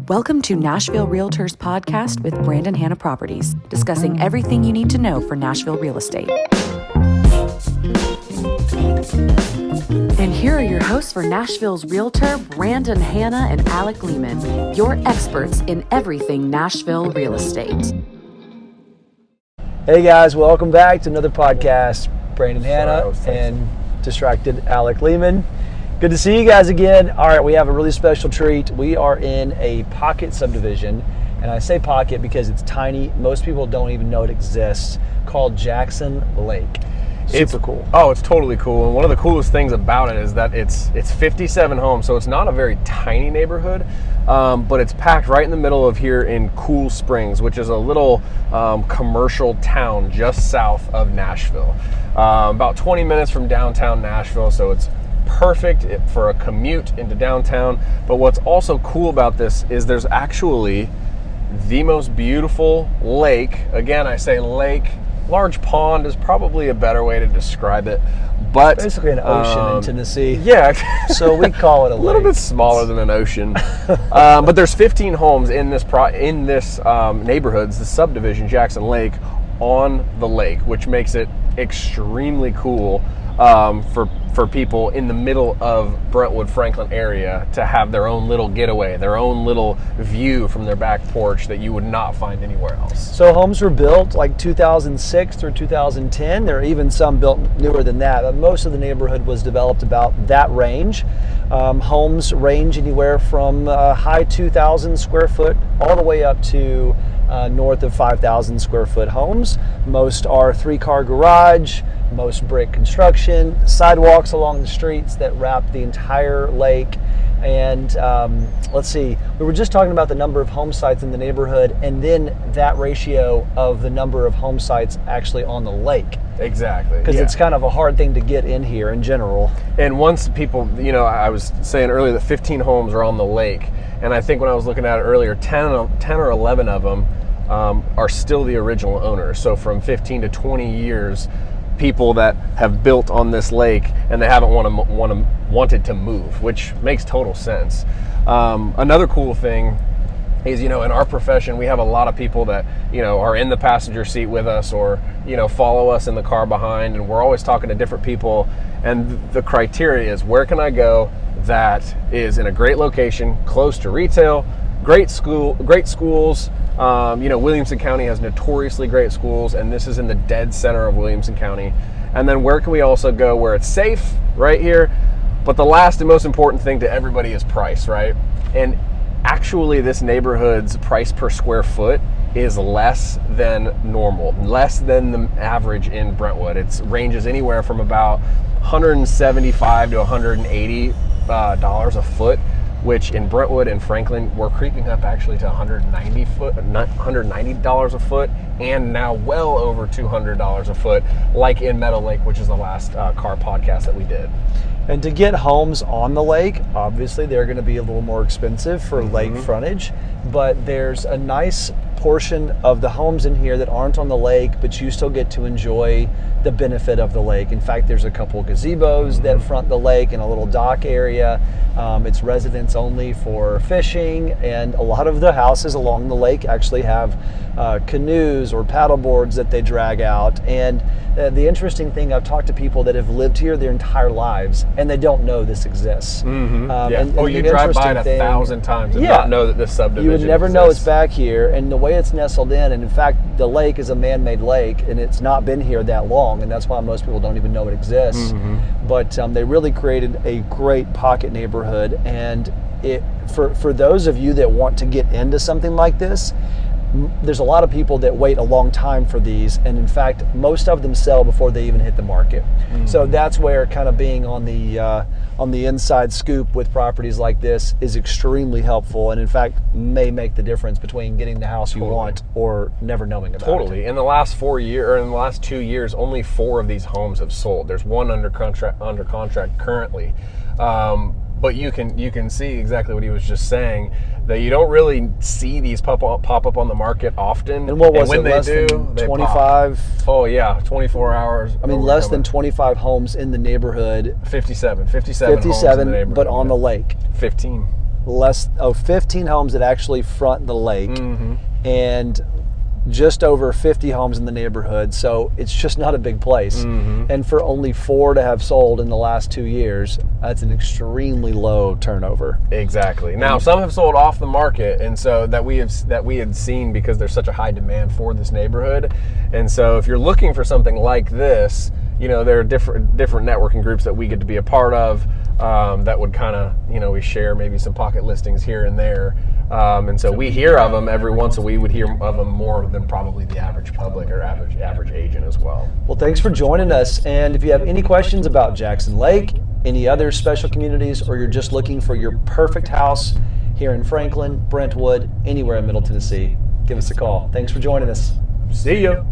Welcome to Nashville Realtors podcast with Brandon Hanna Properties, discussing everything you need to know for Nashville real estate. And here are your hosts for Nashville's Realtor, Brandon Hanna and Alec Lehman, your experts in everything Nashville real estate. Hey guys, welcome back to another podcast. Brandon Hanna and distracted Alec Lehman. Good to see you guys again. All right, we have a really special treat. We are in a pocket subdivision, and I say pocket because it's tiny. Most people don't even know it exists, called Jackson Lake. Super cool. Oh, it's totally cool. And one of the coolest things about it is that it's 57 homes, so it's not a very tiny neighborhood, but it's packed right in the middle of here in Cool Springs, which is a little commercial town just south of Nashville. About 20 minutes from downtown Nashville, so it's perfect for a commute into downtown. But what's also cool about this is there's actually the most beautiful lake. Again, I say lake. Large pond is probably a better way to describe it, but basically an ocean in Tennessee. Yeah, so we call it a little bit smaller than an ocean. But there's 15 homes in this neighborhoods, the subdivision Jackson Lake, on the lake, which makes it extremely cool for people in the middle of Brentwood, Franklin area to have their own little getaway, their own little view from their back porch that you would not find anywhere else. So homes were built like 2006 through 2010. There are even some built newer than that, but most of the neighborhood was developed about that range. Homes range anywhere from high 2,000 square foot all the way up to north of 5,000 square foot homes. Most are 3-car garage, most brick construction, sidewalks along the streets that wrap the entire lake. And let's see, we were just talking about the number of home sites in the neighborhood and then that ratio of the number of home sites actually on the lake. Exactly. Because it's kind of a hard thing to get in here in general. And once people, I was saying earlier that 15 homes are on the lake. And I think when I was looking at it earlier, 10 or 11 of them are still the original owners. So from 15 to 20 years, people that have built on this lake and they haven't wanted to move, which makes total sense. Another cool thing is, in our profession, we have a lot of people that, are in the passenger seat with us or, follow us in the car behind, and we're always talking to different people. And the criteria is, where can I go that is in a great location, close to retail, great schools. Williamson County has notoriously great schools, and this is in the dead center of Williamson County. And then where can we also go where it's safe right here? But the last and most important thing to everybody is price, right? And actually this neighborhood's price per square foot is less than normal, less than the average in Brentwood. It ranges anywhere from about $175 to $180 a foot, which in Brentwood and Franklin, we're creeping up actually to $190 a foot, and now well over $200 a foot, like in Meadow Lake, which is the last car podcast that we did. And to get homes on the lake, obviously they're going to be a little more expensive for lake frontage, but there's a nice portion of the homes in here that aren't on the lake, but you still get to enjoy the benefit of the lake. In fact, there's a couple gazebos that front the lake and a little dock area. It's residents only for fishing, and a lot of the houses along the lake actually have canoes or paddle boards that they drag out. And the interesting thing, I've talked to people that have lived here their entire lives and they don't know this exists. And you drive by it 1,000 times and not know that this subdivision You would never exists. know it's back here, and the way it's nestled in, and in fact the lake is a man-made lake and it's not been here that long, and that's why most people don't even know it exists. But they really created a great pocket neighborhood, and for those of you that want to get into something like this, there's a lot of people that wait a long time for these, and in fact most of them sell before they even hit the market. So that's where kind of being on the inside scoop with properties like this is extremely helpful, and in fact may make the difference between getting the house you want or never knowing about it. In the last 2 years, only 4 of these homes have sold. There's one under contract currently. But you can see exactly what he was just saying, that you don't really see these pop up on the market often. And what was when it, they less do, than they 25? Pop. Oh yeah, 24 hours. I mean, less than 25 homes in the neighborhood. 57 homes in the neighborhood. But on the lake. 15. 15 homes that actually front the lake, and just over 50 homes in the neighborhood. So it's just not a big place. And for only 4 to have sold in the last 2 years, that's an extremely low turnover. Exactly. Now, some have sold off the market, and so that we had seen because there's such a high demand for this neighborhood. And so if you're looking for something like this, there are different networking groups that we get to be a part of, that would kind of, we share maybe some pocket listings here and there. And so we hear of them every once, we would hear of them more than probably the average public or average agent as well. Well, thanks for joining us. And if you have any questions about Jackson Lake, any other special communities, or you're just looking for your perfect house here in Franklin, Brentwood, anywhere in Middle Tennessee, give us a call. Thanks for joining us. See ya.